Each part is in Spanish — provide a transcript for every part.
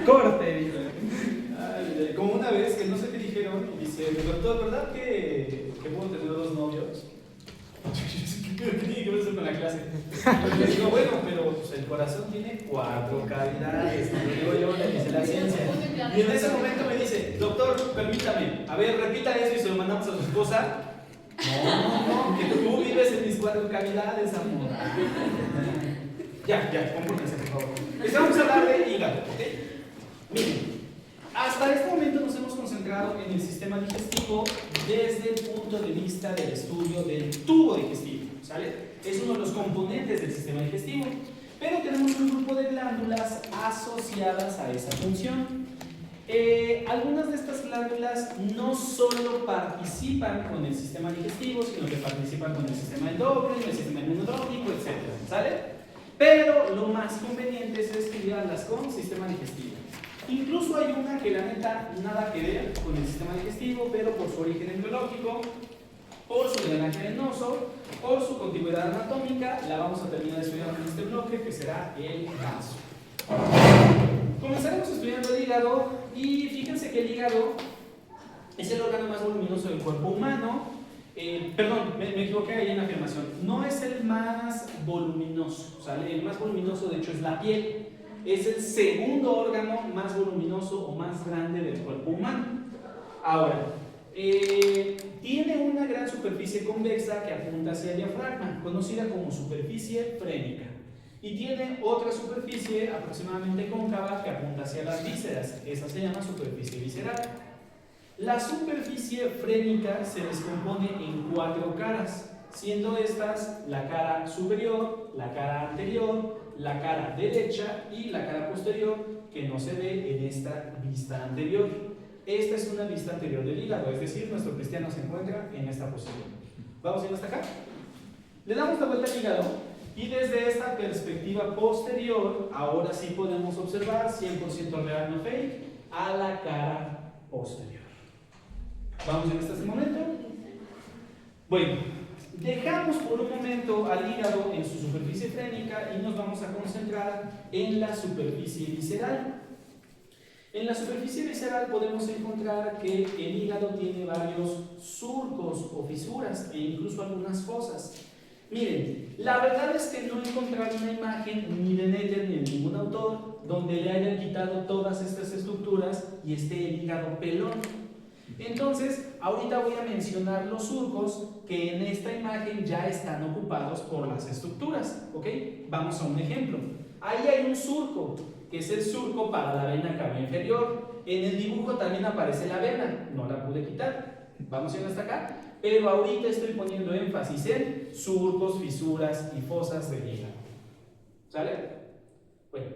Corte, dijo. Como una vez que no sé qué dijeron, y dice, doctor, ¿verdad que puedo tener 2 novios? ¿Qué tiene que ver eso con la clase? Pues le digo, bueno, pero pues, el corazón tiene 4 cavidades. Le digo yo, le dice la ciencia. Y en ese momento me dice, doctor, permítame, a ver, repita eso y se lo mandamos a su esposa. No, que tú vives en mis 4 cavidades, amor. Ya, compórtense, por favor. Vamos a hablar de hígado, ¿ok? Miren, hasta este momento nos hemos concentrado en el sistema digestivo desde el punto de vista del estudio del tubo digestivo, ¿sale? Es uno de los componentes del sistema digestivo, pero tenemos un grupo de glándulas asociadas a esa función. Algunas de estas glándulas no solo participan con el sistema digestivo, sino que participan con el sistema endocrino, el sistema inmunológico, etc. ¿Sale? Pero lo más conveniente es estudiarlas con sistema digestivo. Incluso hay una que la neta nada que ver con el sistema digestivo, pero por su origen embriológico, por su drenaje venoso, por su contigüidad anatómica, la vamos a terminar estudiando en este bloque, que será el vaso. Comenzaremos estudiando el hígado, y fíjense que el hígado es el órgano más voluminoso del cuerpo humano. Perdón, me equivoqué ahí en la afirmación. No es el más voluminoso, ¿sale? El más voluminoso, de hecho, es la piel. Es el segundo órgano más voluminoso o más grande del cuerpo humano. Ahora, tiene una gran superficie convexa que apunta hacia el diafragma, conocida como superficie frénica. Y tiene otra superficie aproximadamente cóncava que apunta hacia las vísceras. Esa se llama superficie visceral. La superficie frénica se descompone en 4 caras, siendo estas la cara superior, la cara anterior, la cara derecha y la cara posterior, que no se ve en esta vista anterior. Esta es una vista anterior del hígado, es decir, nuestro cristiano se encuentra en esta posición. ¿Vamos bien hasta acá? Le damos la vuelta al hígado y desde esta perspectiva posterior, ahora sí podemos observar, 100% real, no fake, a la cara posterior. ¿Vamos en este momento? Bueno, dejamos por un momento al hígado en su superficie frénica y nos vamos a concentrar en la superficie visceral. En la superficie visceral podemos encontrar que el hígado tiene varios surcos o fisuras e incluso algunas fosas. Miren, la verdad es que no he encontrado una imagen ni de Netter ni de ningún autor donde le hayan quitado todas estas estructuras y esté el hígado pelón. Entonces, ahorita voy a mencionar los surcos que en esta imagen ya están ocupados por las estructuras, ¿ok? Vamos a un ejemplo. Ahí hay un surco, que es el surco para la vena cava inferior. En el dibujo también aparece la vena, no la pude quitar. Vamos a ir hasta acá. Pero ahorita estoy poniendo énfasis en surcos, fisuras y fosas del hígado. ¿Sale? Bueno.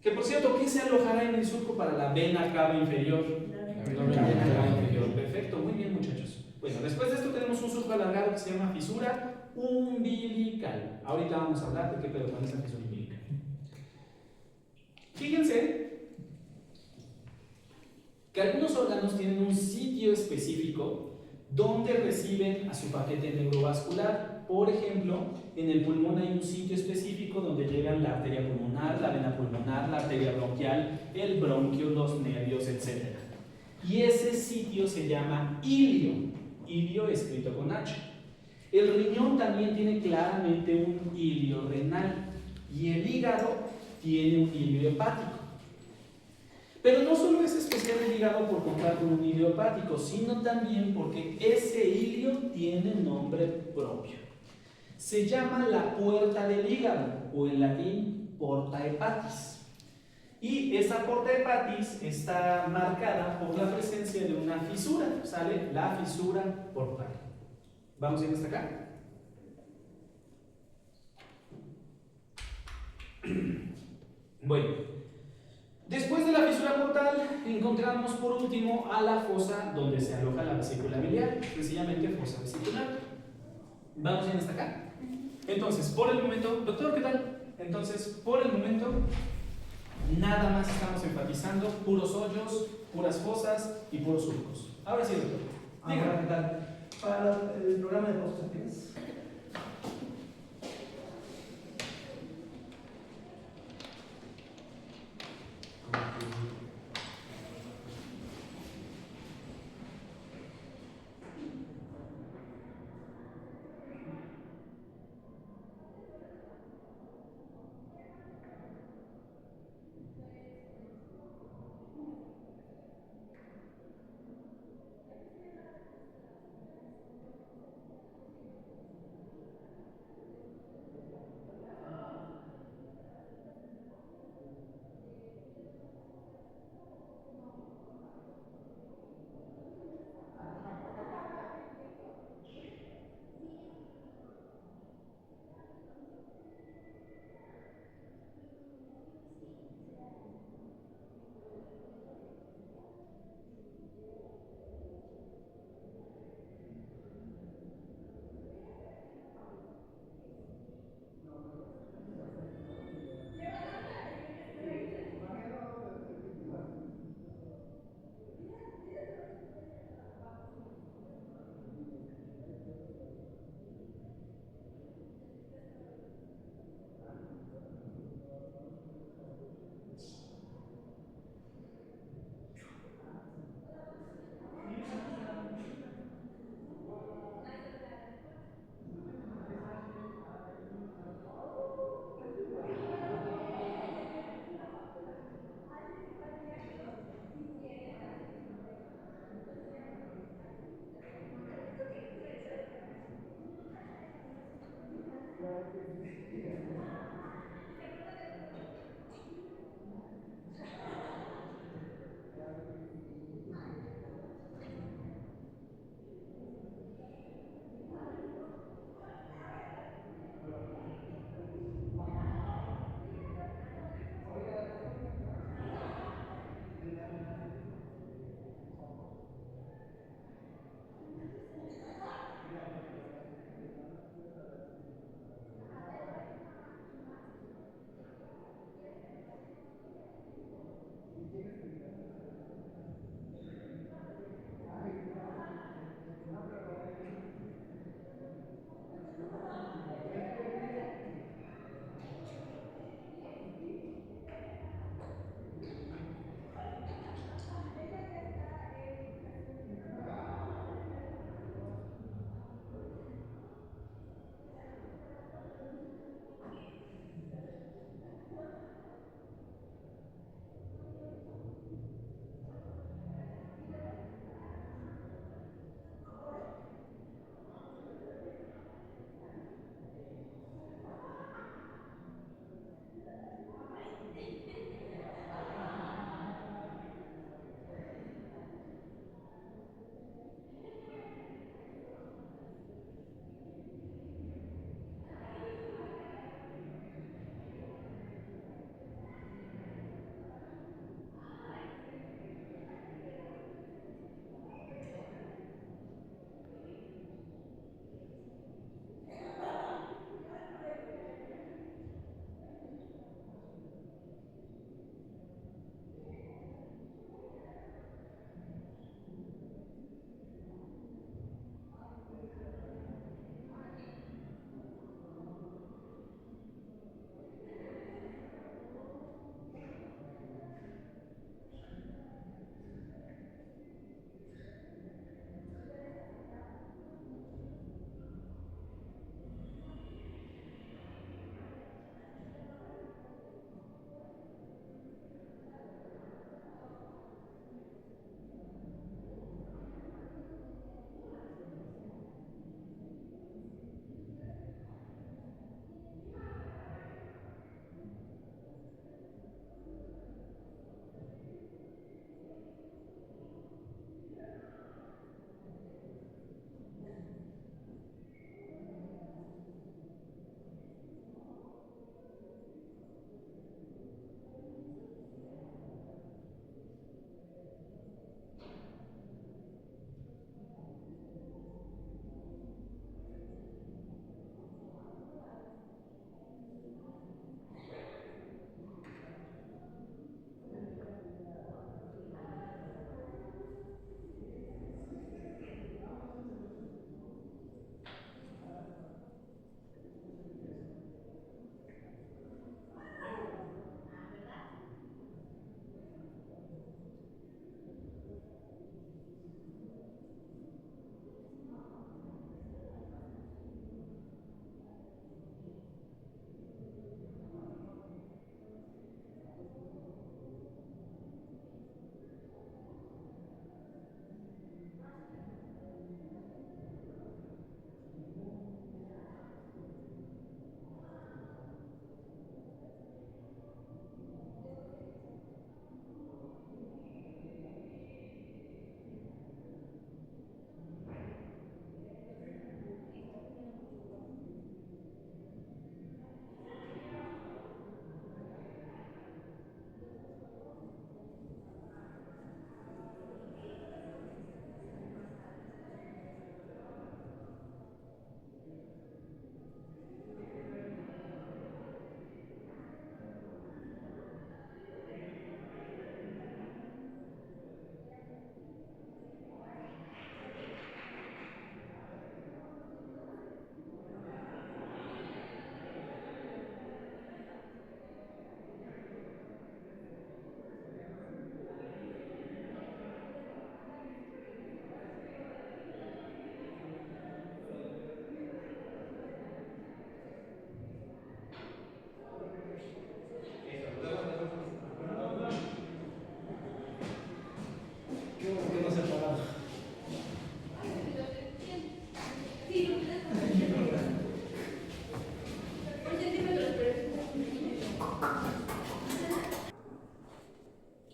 Que por cierto, ¿qué se alojará en el surco para la vena cava inferior? Perfecto, muy bien, muchachos. Bueno, después de esto tenemos un surco alargado que se llama fisura umbilical. Ahorita vamos a hablar de qué pedo con esa fisura umbilical. Fíjense que algunos órganos tienen un sitio específico donde reciben a su paquete neurovascular. Por ejemplo, en el pulmón hay un sitio específico donde llegan la arteria pulmonar, la vena pulmonar, la arteria bronquial, el bronquio, los nervios, etc. Y ese sitio se llama ilio, ilio escrito con H. El riñón también tiene claramente un ilio renal y el hígado tiene un ilio hepático. Pero no solo es especial el hígado por contar con un ilio hepático, sino también porque ese ilio tiene nombre propio. Se llama la puerta del hígado, o en latín porta hepatis. Y esa porta hepatis está marcada por la presencia de una fisura, ¿sale? La fisura portal. ¿Vamos bien hasta acá? Bueno, después de la fisura portal encontramos por último a la fosa donde se aloja la vesícula biliar, sencillamente fosa vesicular. ¿Vamos bien hasta acá? Entonces, por el momento, doctor, ¿qué tal? Entonces, por el momento, nada más estamos enfatizando puros hoyos, puras fosas y puros surcos. Ahora sí, doctor. Dígame, ¿qué tal? Para el programa de postres, ¿tienes?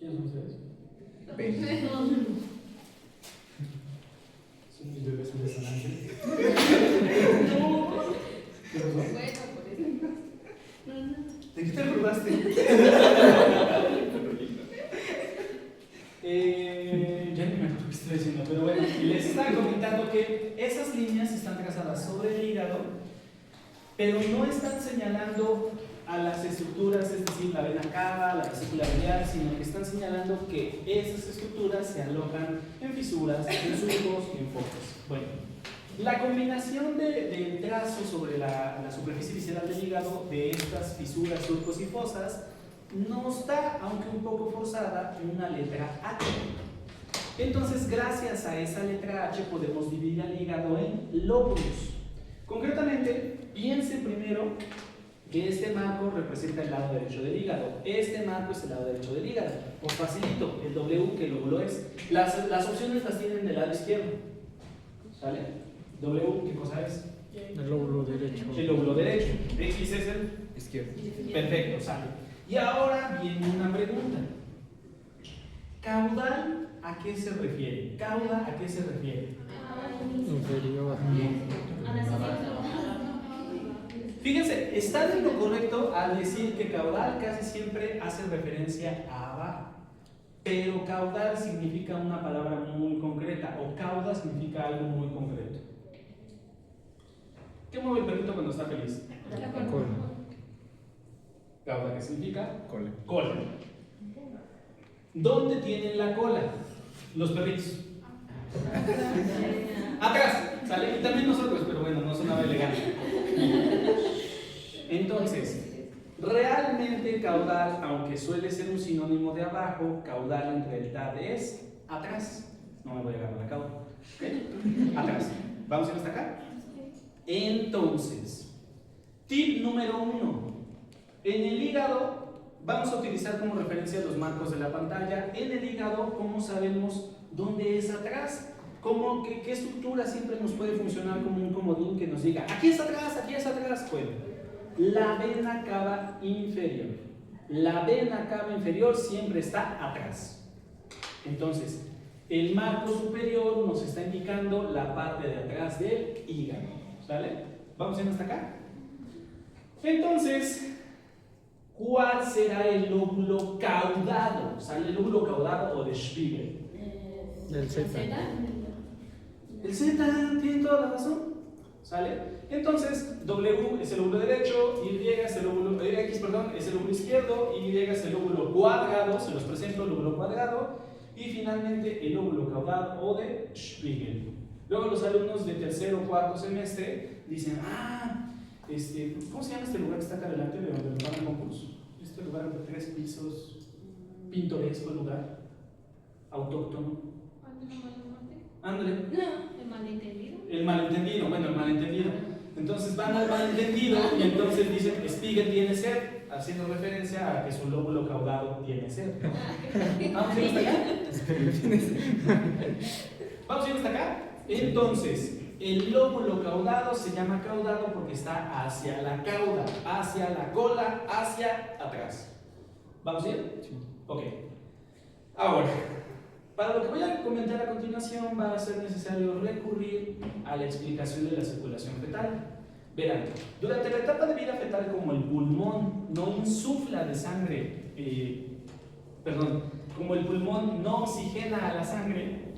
¿Quiénes son ustedes? Pene. Son mis bebés en desonante. ¿Qué pasó? Bueno, por eso. ¿De qué te acordaste? Ya ni me acuerdo qué estoy diciendo, pero bueno, les estaba comentando que esas líneas están trazadas sobre el hígado, pero no están señalando a las estructuras, es decir, la vena cava, la vesícula biliar, sino que están señalando que esas estructuras se alojan en fisuras, en surcos y en focos. Bueno, la combinación del trazo sobre la superficie visceral del hígado de estas fisuras, surcos y fosas nos da, aunque un poco forzada, una letra H. Entonces, gracias a esa letra H podemos dividir al hígado en lóbulos. Concretamente, piense primero que este marco representa el lado derecho del hígado. Este marco es el lado derecho del hígado. Os facilito, el W, ¿qué lóbulo es? Las opciones las tienen del lado izquierdo. ¿Sale? W, ¿qué cosa es? El lóbulo derecho. El lóbulo derecho. X es el Izquierdo. perfecto, sale. Y ahora viene una pregunta. ¿Caudal a qué se refiere? ¿Cauda a qué se refiere? Inferior. Fíjense, está en lo correcto al decir que caudal casi siempre hace referencia a abajo. Pero caudal significa una palabra muy concreta, o cauda significa algo muy concreto. ¿Qué mueve el perrito cuando está feliz? Cola. Cauda, ¿qué significa? Cola. Cola. ¿Dónde tienen la cola? Los perritos. Atrás, ¿sale? Y también nosotros, pero bueno, no sonaba elegante. Entonces, realmente caudal, aunque suele ser un sinónimo de abajo, caudal en realidad es atrás. No me voy a agarrar la cauda. ¿Ok? Atrás. ¿Vamos a ir hasta acá? Entonces, tip número 1. En el hígado, vamos a utilizar como referencia los marcos de la pantalla. En el hígado, ¿cómo sabemos dónde es atrás? ¿Qué estructura siempre nos puede funcionar como un comodín que nos diga aquí es atrás, aquí es atrás? Bueno, la vena cava inferior. La vena cava inferior siempre está atrás. Entonces, el marco superior nos está indicando la parte de atrás del hígado. ¿Sale? ¿Vamos a ir hasta acá? Entonces, ¿cuál será el lóbulo caudado? ¿Sale el lóbulo caudado o de Spiegel? Del Z. El Z tiene toda la razón. ¿Sale? Entonces, W es el lóbulo derecho, Y es el lóbulo, X, perdón, es el lóbulo izquierdo, Y es el lóbulo cuadrado, se los presento, el lóbulo cuadrado, y finalmente el lóbulo caudado o de Spiegel. Luego los alumnos de tercero o cuarto semestre dicen, ¿cómo se llama este lugar que está acá adelante de donde nos van al concurso? Este lugar de 3 pisos, pintoresco lugar, autóctono. Ándale. El malentendido. El malentendido, bueno, el malentendido. Entonces van al malentendido y entonces dicen, Spiegel tiene sed, haciendo referencia a que su lóbulo caudado tiene sed. ¿Vamos a ir hasta acá? ¿Vamos a ir hasta acá? Entonces, el lóbulo caudado se llama caudado porque está hacia la cauda, hacia la cola, hacia atrás. ¿Vamos a ir? Sí. Ok. Ahora, para lo que voy a comentar a continuación va a ser necesario recurrir a la explicación de la circulación fetal. Verán, durante la etapa de vida fetal, como el pulmón no insufla de sangre, como el pulmón no oxigena a la sangre,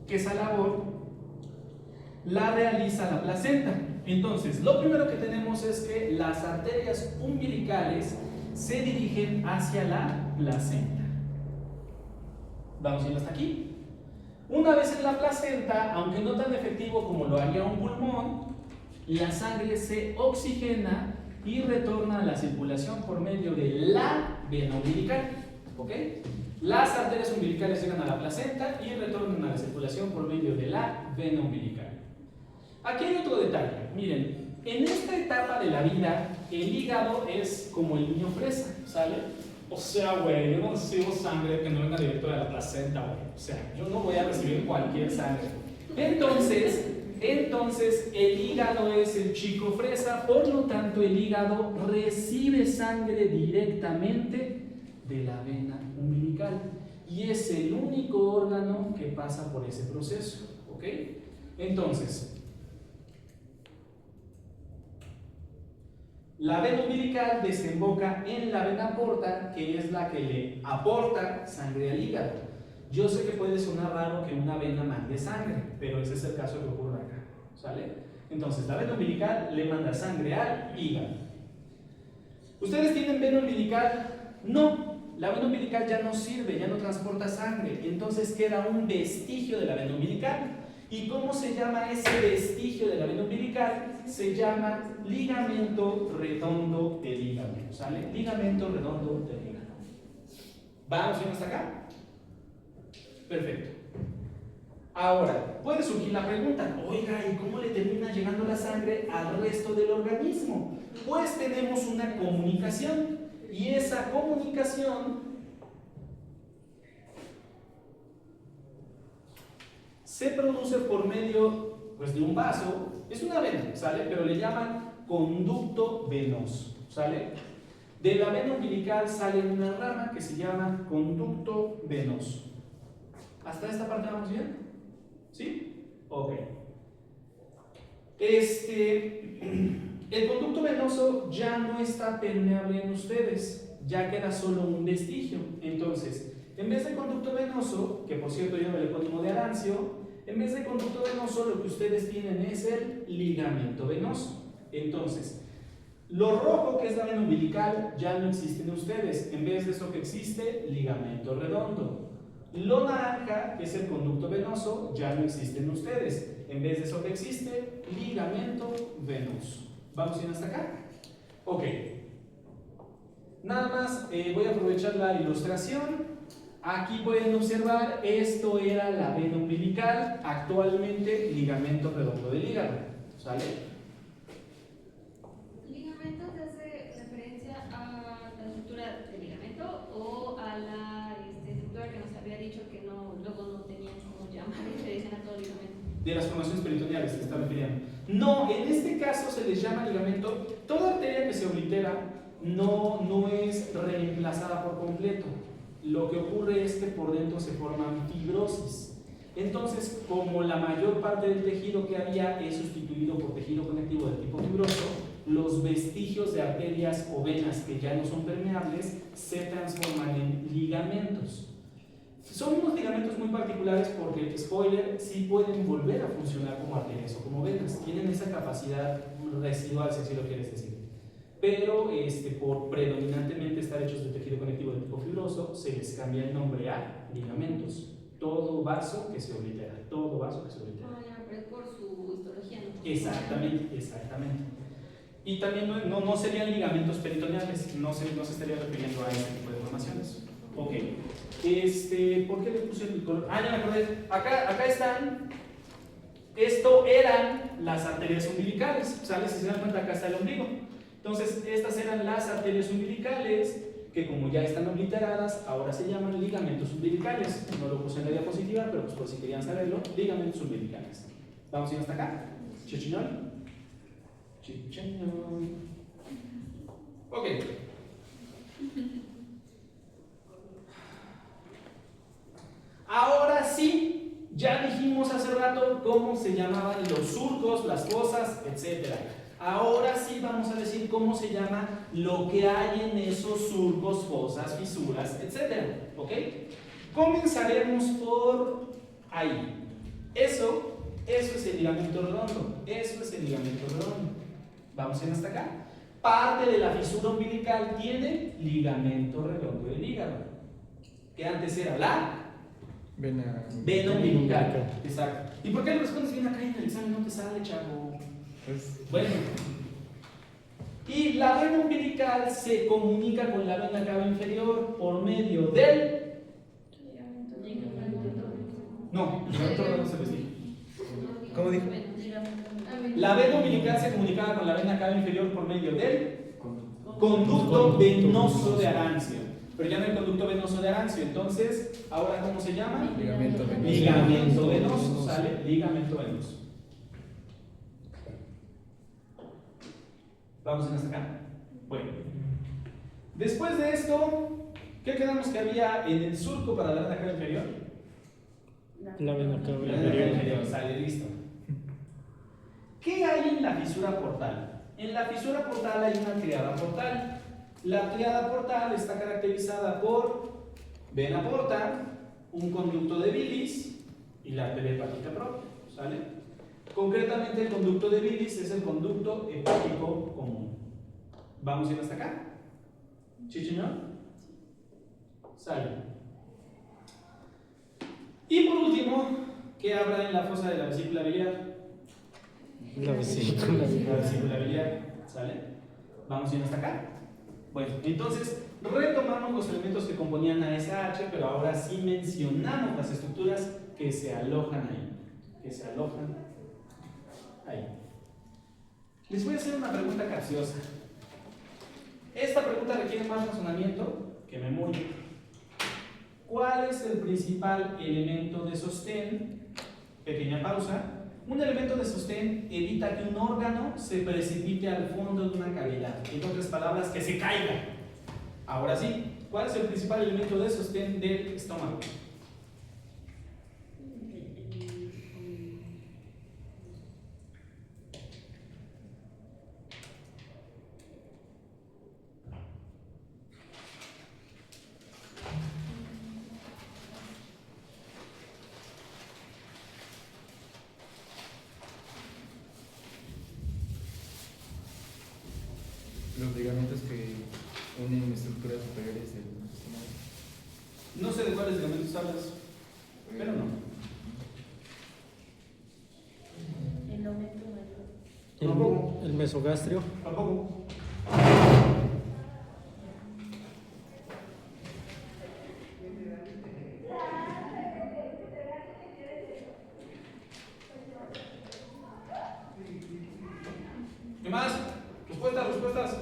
que esa labor la realiza la placenta. Entonces, lo primero que tenemos es que las arterias umbilicales se dirigen hacia la placenta. Vamos a ir hasta aquí. Una vez en la placenta, aunque no tan efectivo como lo haría un pulmón, la sangre se oxigena y retorna a la circulación por medio de la vena umbilical. ¿Ok? Las arterias umbilicales llegan a la placenta y retornan a la circulación por medio de la vena umbilical. Aquí hay otro detalle. Miren, en esta etapa de la vida, el hígado es como el niño fresa, ¿sale? O sea, güey, yo no recibo sangre que no venga directo de la placenta, güey. O sea, yo no voy a recibir cualquier sangre. Entonces, el hígado es el chico fresa, por lo tanto, el hígado recibe sangre directamente de la vena umbilical. Y es el único órgano que pasa por ese proceso. ¿Ok? Entonces, la vena umbilical desemboca en la vena porta, que es la que le aporta sangre al hígado. Yo sé que puede sonar raro que una vena mande sangre, pero ese es el caso que ocurre acá. ¿Sale? Entonces, la vena umbilical le manda sangre al hígado. ¿Ustedes tienen vena umbilical? No. La vena umbilical ya no sirve, ya no transporta sangre. Entonces queda un vestigio de la vena umbilical. ¿Y cómo se llama ese vestigio de la vena umbilical? Se llama ligamento redondo del hígado. ¿Sale? Ligamento redondo del hígado. ¿Vamos bien hasta acá? Perfecto. Ahora, puede surgir la pregunta, oiga, ¿y cómo le termina llegando la sangre al resto del organismo? Pues tenemos una comunicación, y esa comunicación se produce por medio, pues, de un vaso. Es una vena, ¿sale? Pero le llaman conducto venoso, ¿sale? De la vena umbilical sale una rama que se llama conducto venoso. ¿Hasta esta parte vamos bien? ¿Sí? Ok. El conducto venoso ya no está permeable en ustedes, ya queda solo un vestigio. Entonces, en vez de conducto venoso, que por cierto lleva el epónimo de Arancio, en vez de conducto venoso lo que ustedes tienen es el ligamento venoso. Entonces, lo rojo, que es la vena umbilical, ya no existe en ustedes. En vez de eso que existe, ligamento redondo. Lo naranja, que es el conducto venoso, ya no existe en ustedes. En vez de eso que existe, ligamento venoso. ¿Vamos bien hasta acá? Ok. Nada más voy a aprovechar la ilustración. Aquí pueden observar, esto era la vena umbilical, actualmente ligamento redondo del hígado. ¿Sale? ¿Ligamento te hace referencia a la estructura del ligamento o a la estructura que nos había dicho que no, luego no tenían cómo llamar y le decían a todo ligamento? De las formaciones peritoneales que está refiriendo. No, en este caso se les llama ligamento. Toda arteria que se oblitera no es reemplazada por completo. Lo que ocurre es que por dentro se forman fibrosis. Entonces, como la mayor parte del tejido que había es sustituido por tejido conectivo de tipo fibroso, los vestigios de arterias o venas que ya no son permeables se transforman en ligamentos. Son unos ligamentos muy particulares porque, spoiler, sí pueden volver a funcionar como arterias o como venas. Tienen esa capacidad residual, si así lo quieres decir. Pero por predominantemente estar hechos de tejido conectivo de tipo fibroso, se les cambia el nombre a ligamentos. Todo vaso que se oblitera, todo vaso que se oblitera. Ah, ya, pero es por su histología, ¿no? Exactamente, exactamente. Y también no serían ligamentos peritoneales, no se estaría refiriendo a este tipo de formaciones. Ok. ¿Por qué le puse el color? Ah, ya me acordé. Acá están. Esto eran las arterias umbilicales. ¿Sale? Si se dan cuenta, acá está el ombligo. Entonces, estas eran las arterias umbilicales, que como ya están obliteradas, ahora se llaman ligamentos umbilicales. No lo puse en la diapositiva, pero pues por si querían saberlo, ligamentos umbilicales. ¿Vamos bien hasta acá? ¿Chichiñol? Chichiñol. Ok. Ahora sí, ya dijimos hace rato cómo se llamaban los surcos, las fosas, etc. Ahora sí vamos a decir cómo se llama lo que hay en esos surcos, fosas, fisuras, etc. ¿Ok? Comenzaremos por ahí. Eso es el ligamento redondo. Eso es el ligamento redondo. ¿Vamos bien hasta acá? Parte de la fisura umbilical tiene ligamento redondo del hígado, que antes era la Vena umbilical. Exacto. ¿Y por qué lo respondes bien acá en el examen? No te sale, chavo. Bueno. Y la vena umbilical se comunica con la vena cava inferior por medio del... No, ligamento redondo se les dijo. ¿Cómo dijo? La vena umbilical se comunicaba con la vena cava inferior por medio del conducto venoso de Arancio. Pero ya no hay conducto venoso de Arancio, entonces, ¿ahora cómo se llama? Ligamento venoso. Ligamento venoso, ¿sale? Ligamento venoso. ¿Vamos hasta acá? Bueno. Después de esto, ¿Qué quedamos que había en el surco para la vena cava inferior? La vena cava La vena cava inferior. inferior, sale, listo. ¿Qué hay en la fisura portal? En la fisura portal hay una triada portal. La triada portal está caracterizada por vena porta, un conducto de bilis y la arteria hepática propia, ¿sale? Concretamente el conducto de bilis es el conducto hepático común. ¿Vamos a ir hasta acá? ¿Sí, señor? Sale. Y por último, ¿qué habrá en la fosa de la vesícula biliar? La vesícula. La vesícula biliar, ¿sale? ¿Vamos a ir hasta acá? Bueno, entonces retomamos los elementos que componían ASH, pero ahora sí mencionamos las estructuras que se alojan ahí. Que se alojan ahí. Les voy a hacer una pregunta capciosa. Esta pregunta requiere más razonamiento que memoria. ¿Cuál es el principal elemento de sostén? Pequeña pausa. Un elemento de sostén evita que un órgano se precipite al fondo de una cavidad. En otras palabras, que se caiga. Ahora sí, ¿cuál es el principal elemento de sostén del estómago? Los ligamentos que unen estructuras superiores del estómago. No sé de cuáles ligamentos hablas, pero no. El aumento mayor. Tampoco. El mesogastrio. Tampoco. ¿Qué más? Respuestas.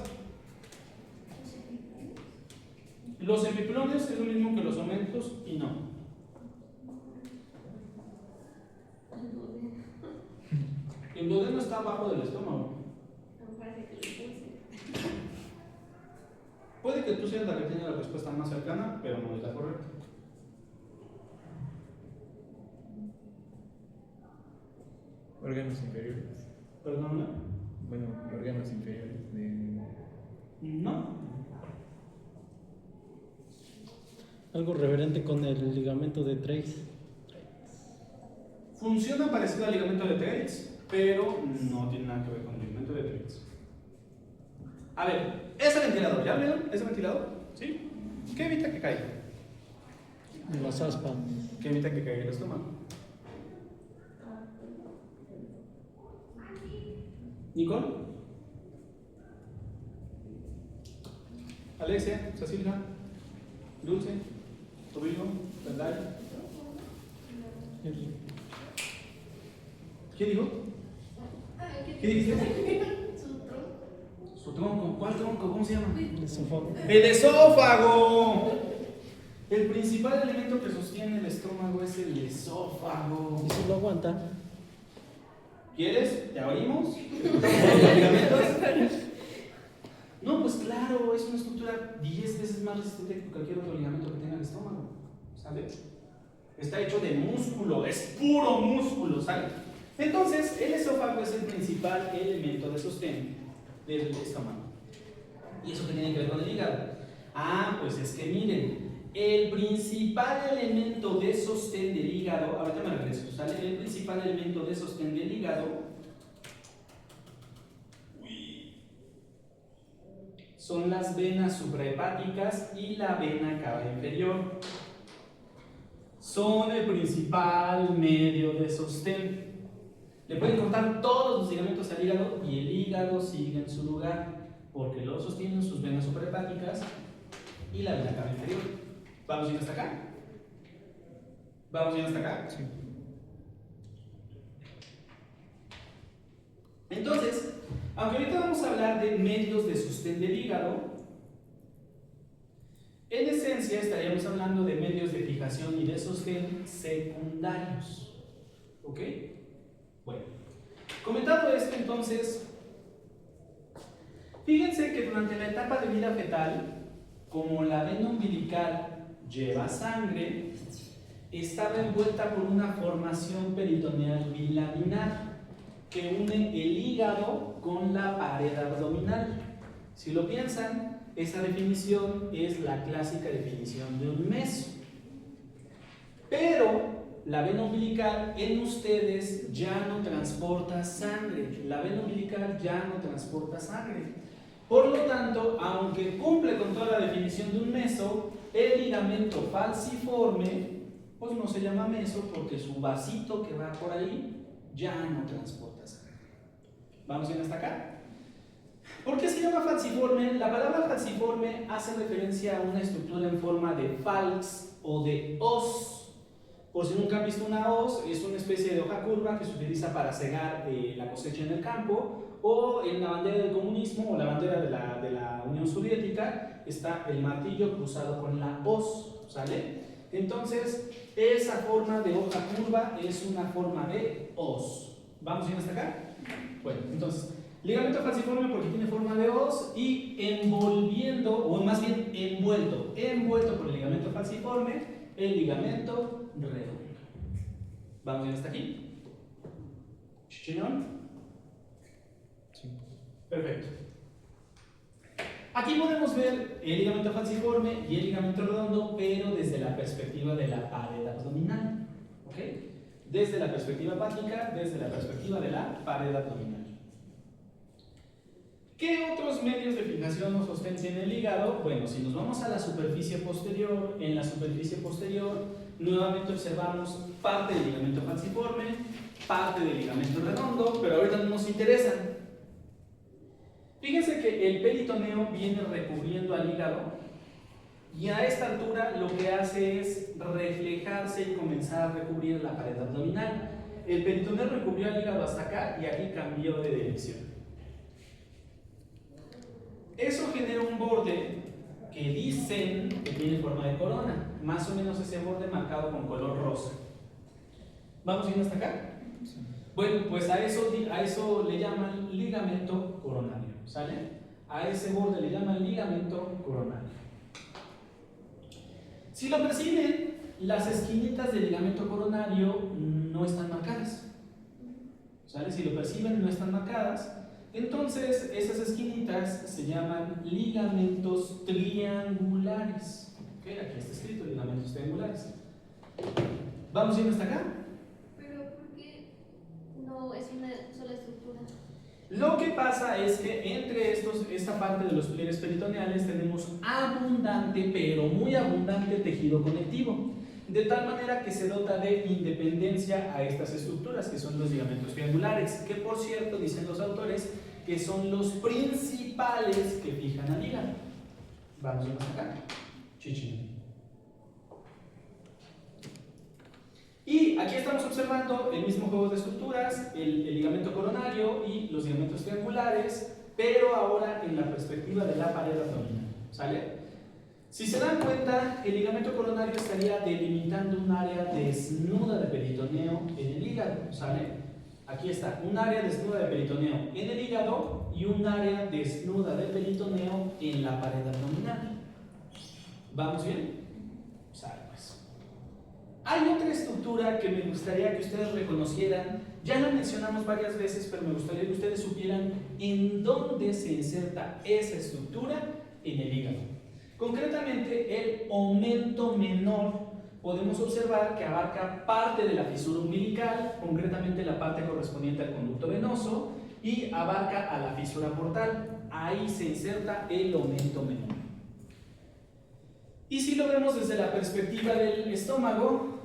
Los epiplonios es lo mismo que los aumentos y no. El duodeno está abajo del estómago. Me parece que lo puse. Puede que tú seas la que tenga la respuesta más cercana, pero no es la correcta. Órganos inferiores. ¿Perdón? Bueno, órganos inferiores de. No. Algo referente con el ligamento de Treitz. Funciona parecido al ligamento de Treitz, pero no tiene nada que ver con el ligamento de Treitz. A ver, ese ventilador, ¿ya vieron? ¿Ese ventilador? ¿Sí? ¿Qué evita que caiga? Las aspas. ¿Qué evita que caiga el estómago? ¿Nicole? ¿Alexia? ¿Cecilia? ¿Dulce? ¿Tobillo? ¿Verdad? ¿Qué dijo? ¿Qué dijiste? Su tronco. ¿Cuál tronco? ¿Cómo se llama? El esófago. ¡El esófago! El principal elemento que sostiene el estómago es el esófago. ¿Eso lo aguanta? ¿Quieres? ¿Te abrimos? No, pues claro, es una estructura 10 veces más resistente que cualquier otro ligamento que tenga el estómago. ¿Sabes? Está hecho de músculo, es puro músculo, ¿sabes? Entonces, el esófago es el principal elemento de sostén del estómago. ¿Y eso qué tiene que ver con el hígado? Ah, pues es que miren, el principal elemento de sostén del hígado, ahorita me regreso, ¿sale? El principal elemento de sostén del hígado son las venas suprahepáticas y la vena cava inferior. Son el principal medio de sostén. Le pueden cortar todos los ligamentos al hígado y el hígado sigue en su lugar, porque lo sostienen sus venas suprahepáticas y la vena cava inferior. ¿Vamos a ir hasta acá? ¿Vamos a ir hasta acá? Sí. Entonces, aunque ahorita vamos a hablar de medios de sostén del hígado, en esencia estaríamos hablando de medios de fijación y de sostén secundarios. ¿Ok? Bueno, comentado esto, entonces, fíjense que durante la etapa de vida fetal, como la vena umbilical lleva sangre, estaba envuelta por una formación peritoneal bilaminar que une el hígado con la pared abdominal. Si lo piensan, esa definición es la clásica definición de un meso. Pero la vena umbilical en ustedes ya no transporta sangre. La vena umbilical ya no transporta sangre. Por lo tanto, aunque cumple con toda la definición de un meso, el ligamento falciforme pues no se llama meso porque su vasito que va por ahí ya no transporta sangre. ¿Vamos bien hasta acá? ¿Por qué se llama falciforme? La palabra falciforme hace referencia a una estructura en forma de falx o de hoz. Por si nunca han visto una hoz, es una especie de hoja curva que se utiliza para cegar la cosecha en el campo, o en la bandera del comunismo o la bandera de la Unión Soviética está el martillo cruzado con la hoz, ¿sale? Entonces, esa forma de hoja curva es una forma de hoz. ¿Vamos bien hasta acá? Bueno, entonces, ligamento falciforme porque tiene forma de hoz y envolviendo, o más bien envuelto por el ligamento falciforme, el ligamento redondo. ¿Vamos bien hasta aquí? ¿Chichillón? Sí. Perfecto. Aquí podemos ver el ligamento falciforme y el ligamento redondo, pero desde la perspectiva de la pared abdominal. ¿Ok? Desde la perspectiva hepática, desde la perspectiva de la pared abdominal. ¿Qué otros medios de fijación o sostén tiene el hígado? Bueno, si nos vamos a la superficie posterior, en la superficie posterior nuevamente observamos parte del ligamento falciforme, parte del ligamento redondo, pero ahorita no nos interesan. Fíjense que el peritoneo viene recubriendo al hígado y a esta altura lo que hace es reflejarse y comenzar a recubrir la pared abdominal. El peritoneo recubrió al hígado hasta acá y aquí cambió de dirección. Eso genera un borde que dicen que tiene forma de corona, más o menos ese borde marcado con color rosa. ¿Vamos bien hasta acá? Sí. Bueno, pues a eso le llaman ligamento coronario, ¿sale? A ese borde le llaman ligamento coronario. Si lo perciben, las esquinitas del ligamento coronario no están marcadas, ¿sale? Si lo perciben, no están marcadas. Entonces, esas esquinitas se llaman ligamentos triangulares. ¿Okay? Aquí está escrito, ligamentos triangulares. ¿Vamos bien hasta acá? Pero ¿por qué no es una sola estructura? Lo que pasa es que entre esta parte de los pliegues peritoneales tenemos abundante, pero muy abundante tejido conectivo, de tal manera que se dota de independencia a estas estructuras, que son los ligamentos triangulares, que por cierto, dicen los autores, que son los principales que fijan al hígado. Vamos hasta acá. Chichi. Y aquí estamos observando el mismo juego de estructuras, el ligamento coronario y los ligamentos triangulares, pero ahora en la perspectiva de la pared abdominal, ¿sale? Si se dan cuenta, el ligamento coronario estaría delimitando un área desnuda de peritoneo en el hígado, ¿sale? Aquí está, un área desnuda de peritoneo en el hígado y un área desnuda de peritoneo en la pared abdominal. ¿Vamos bien? Sale pues. Hay otra estructura que me gustaría que ustedes reconocieran. Ya la mencionamos varias veces, pero me gustaría que ustedes supieran en dónde se inserta esa estructura en el hígado. Concretamente, el aumento menor podemos observar que abarca parte de la fisura umbilical, concretamente la parte correspondiente al conducto venoso, y abarca a la fisura portal. Ahí se inserta el aumento menor. Y si lo vemos desde la perspectiva del estómago,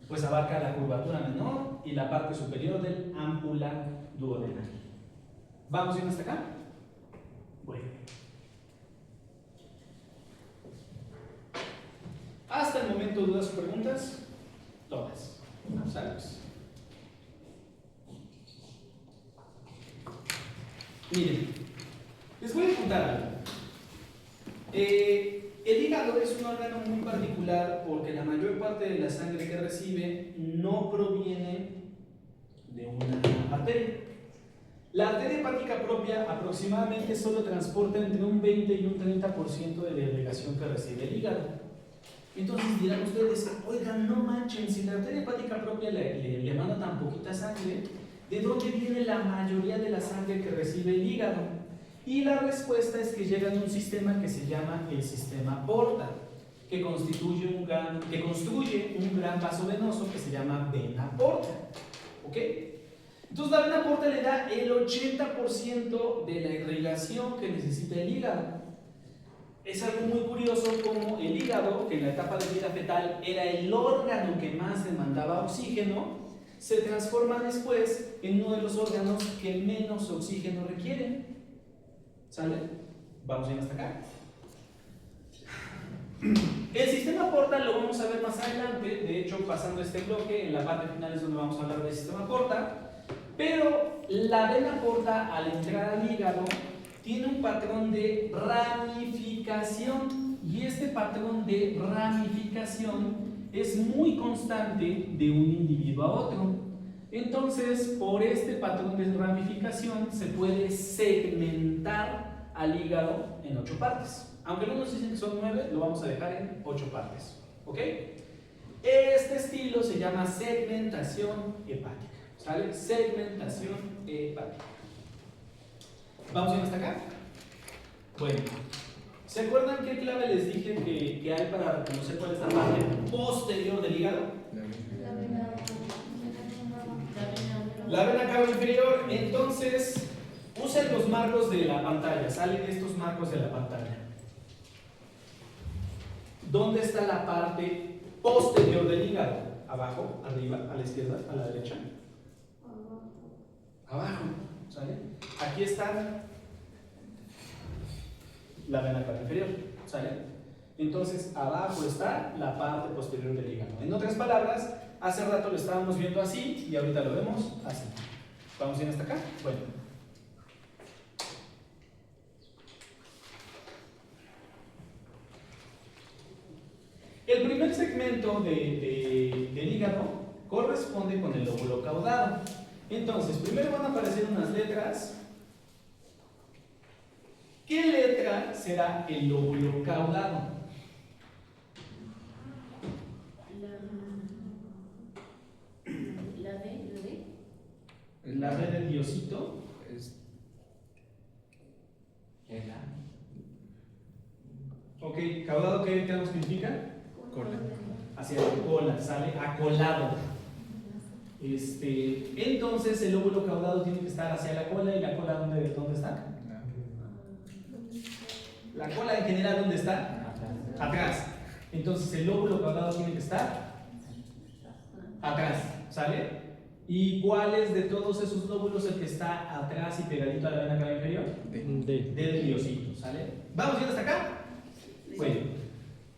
pues abarca la curvatura menor y la parte superior del ámpula duodenal. ¿Vamos bien hasta acá? Bueno. Hasta el momento, ¿dudas o preguntas? Todas. Saludos. Miren, les voy a contar algo. El hígado es un órgano muy particular porque la mayor parte de la sangre que recibe no proviene de una arteria. La arteria hepática propia aproximadamente solo transporta entre un 20 y un 30% de la irrigación que recibe el hígado. Entonces dirán ustedes, oigan, no manchen, si la arteria hepática propia le manda tan poquita sangre, ¿de dónde viene la mayoría de la sangre que recibe el hígado? Y la respuesta es que llega de un sistema que se llama el sistema porta, que construye un gran vaso venoso que se llama vena porta. ¿Ok? Entonces la vena porta le da el 80% de la irrigación que necesita el hígado. Es algo muy curioso como el hígado, que en la etapa de vida fetal era el órgano que más demandaba oxígeno, se transforma después en uno de los órganos que menos oxígeno requieren. ¿Sale? Vamos bien hasta acá. El sistema porta lo vamos a ver más adelante, de hecho pasando este bloque, en la parte final es donde vamos a hablar del sistema porta. Pero la vena porta al entrar al hígado tiene un patrón de ramificación y este patrón de ramificación es muy constante de un individuo a otro. Entonces, por este patrón de ramificación se puede segmentar al hígado en 8 partes. Aunque algunos dicen que son 9, lo vamos a dejar en 8 partes. ¿Ok? Este estilo se llama segmentación hepática. ¿Sale? Segmentación hepática. ¿Vamos bien hasta acá? Bueno, ¿se acuerdan qué clave les dije que hay para reconocer cuál es la parte posterior del hígado? La vena cava inferior. Entonces, usen los marcos de la pantalla. Salen estos marcos de la pantalla. ¿Dónde está la parte posterior del hígado? Abajo, arriba, a la izquierda, a la derecha. Abajo, ¿sale? Aquí está la vena cava inferior, ¿sale? Entonces, abajo está la parte posterior del hígado. En otras palabras, hace rato lo estábamos viendo así y ahorita lo vemos así. ¿Vamos bien hasta acá? Bueno. El primer segmento del hígado corresponde con el lóbulo caudado. Entonces, primero van a aparecer unas letras. ¿Qué letra será el lóbulo caudado? La B de Diosito. Ok, caudado, ¿qué algo significa? Cola. Hacia la cola, sale acolado. Entonces el lóbulo caudado tiene que estar hacia la cola. ¿Y la cola dónde está? La cola en general, ¿dónde está? Atrás. Entonces el lóbulo caudado tiene que estar atrás, ¿sale? ¿Y cuál es de todos esos lóbulos el que está atrás y pegadito a la vena cava inferior? Del Diosito, ¿sale? ¿Vamos bien hasta acá? Bueno,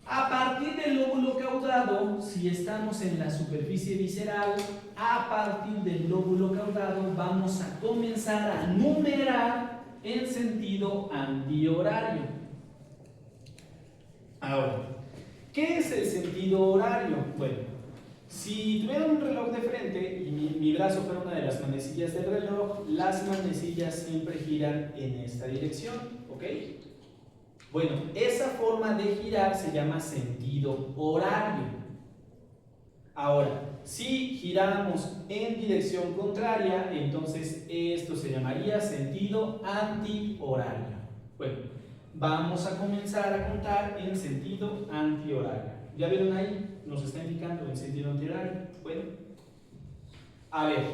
a partir del lóbulo caudado, si estamos en la superficie visceral, a partir del lóbulo caudado vamos a comenzar a numerar en sentido antihorario. Ahora, ¿qué es el sentido horario? Bueno, si tuviera un reloj de frente y mi brazo fuera una de las manecillas del reloj, las manecillas siempre giran en esta dirección, ¿ok? Bueno, esa forma de girar se llama sentido horario. Ahora, si giramos en dirección contraria, entonces esto se llamaría sentido antihorario. Bueno, vamos a comenzar a contar en sentido antihorario. ¿Ya vieron ahí? Nos está indicando el sentido antihorario. Bueno, a ver,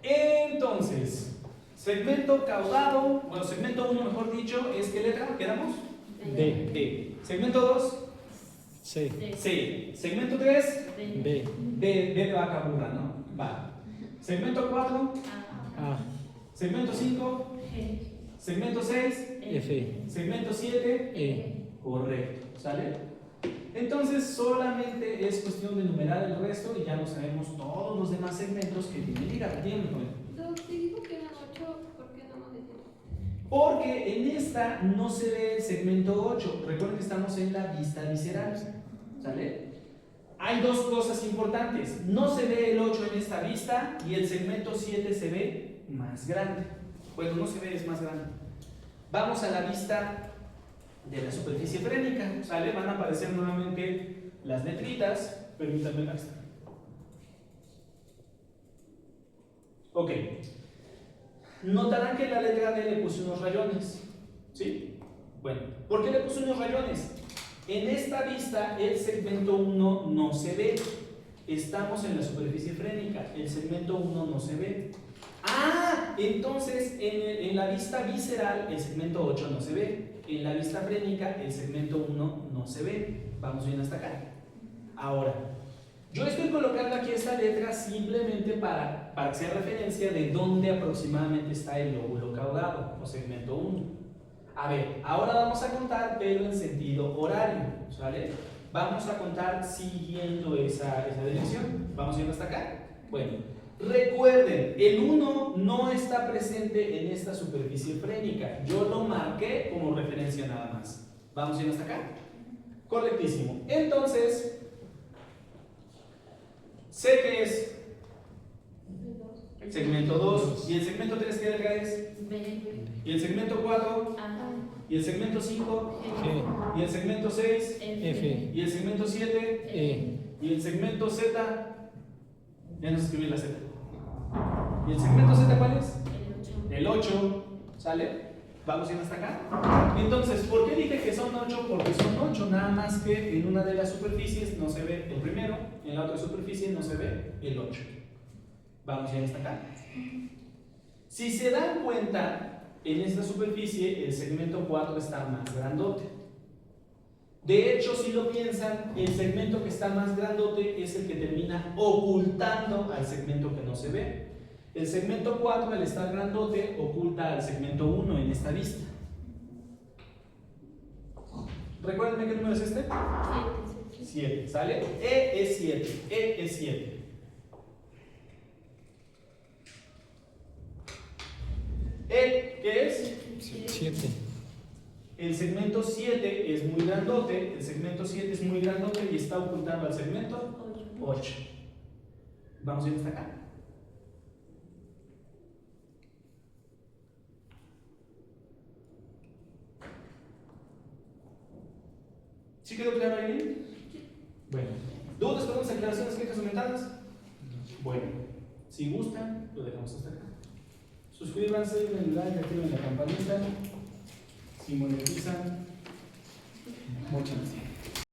entonces, segmento caudado, bueno, segmento 1 mejor dicho, ¿es qué letra? ¿Quedamos? D. Segmento 2, C. Segmento 3, B. D de vaca burra, ¿no? Va. Segmento 4, A. segmento 5, segmento 6, F. segmento 7, E. correcto, ¿sale? Entonces solamente es cuestión de numerar el resto y ya no sabemos todos los demás segmentos que tiene el hígado. Doc, si dijo que eran 8, ¿por qué no me dijeron? Porque en esta no se ve el segmento 8. Recuerden que estamos en la vista visceral, ¿sale? Hay dos cosas importantes. No se ve el 8 en esta vista y el segmento 7 se ve más grande. Bueno, no se ve, es más grande. Vamos a la vista de la superficie frénica, ¿sale? Van a aparecer nuevamente las letritas. Permítanme la vista. Ok. Notarán que en la letra D le puse unos rayones, ¿sí? Bueno, ¿por qué le puse unos rayones? En esta vista el segmento 1 no se ve. Estamos en la superficie frénica, el segmento 1 no se ve. Ah, entonces en la vista visceral el segmento 8 no se ve. En la vista frénica el segmento 1 no se ve. Vamos bien hasta acá. Ahora, yo estoy colocando aquí esta letra simplemente para que sea referencia de dónde aproximadamente está el lóbulo caudado o segmento 1. A ver, ahora vamos a contar, pero en sentido horario, ¿sale? Vamos a contar siguiendo esa dirección. ¿Vamos yendo hasta acá? Bueno, recuerden, el 1 no está presente en esta superficie frénica. Yo lo marqué como referencia nada más. ¿Vamos yendo hasta acá? Correctísimo. Entonces, sé que es el segmento 2. ¿Y el segmento 3 qué letra es? ¿Y el segmento 4? ¿Y el segmento 5? G, ¿Y el segmento 6? F, ¿Y el segmento 7? E, ¿Y el segmento Z? Ya no sé escribir la Z. ¿Y el segmento Z cuál es? El 8. ¿Sale? Vamos yendo hasta acá. Entonces, ¿por qué dije que son 8? Porque son 8, nada más que en una de las superficies no se ve el primero, en la otra superficie no se ve el 8. Vamos yendo hasta acá. Si se dan cuenta, en esta superficie el segmento 4 está más grandote. De hecho, si lo piensan, el segmento que está más grandote es el que termina ocultando al segmento que no se ve. El segmento 4, al estar grandote, oculta al segmento 1 en esta vista. Recuérdenme qué número es este. 7, ¿sale? E es 7. E es 7. E, ¿qué es? 7. El segmento 7 es muy grandote, el segmento 7 es muy grandote y está ocultando al segmento 8. Vamos a ir hasta acá. ¿Sí quedó claro ahí? Bueno. ¿Dudas, preguntas, aclaraciones, quejas, comentadas? Bueno, si gustan, lo dejamos hasta acá. Suscríbanse, denle like, activen la campanita. Si monetizan, muchas gracias.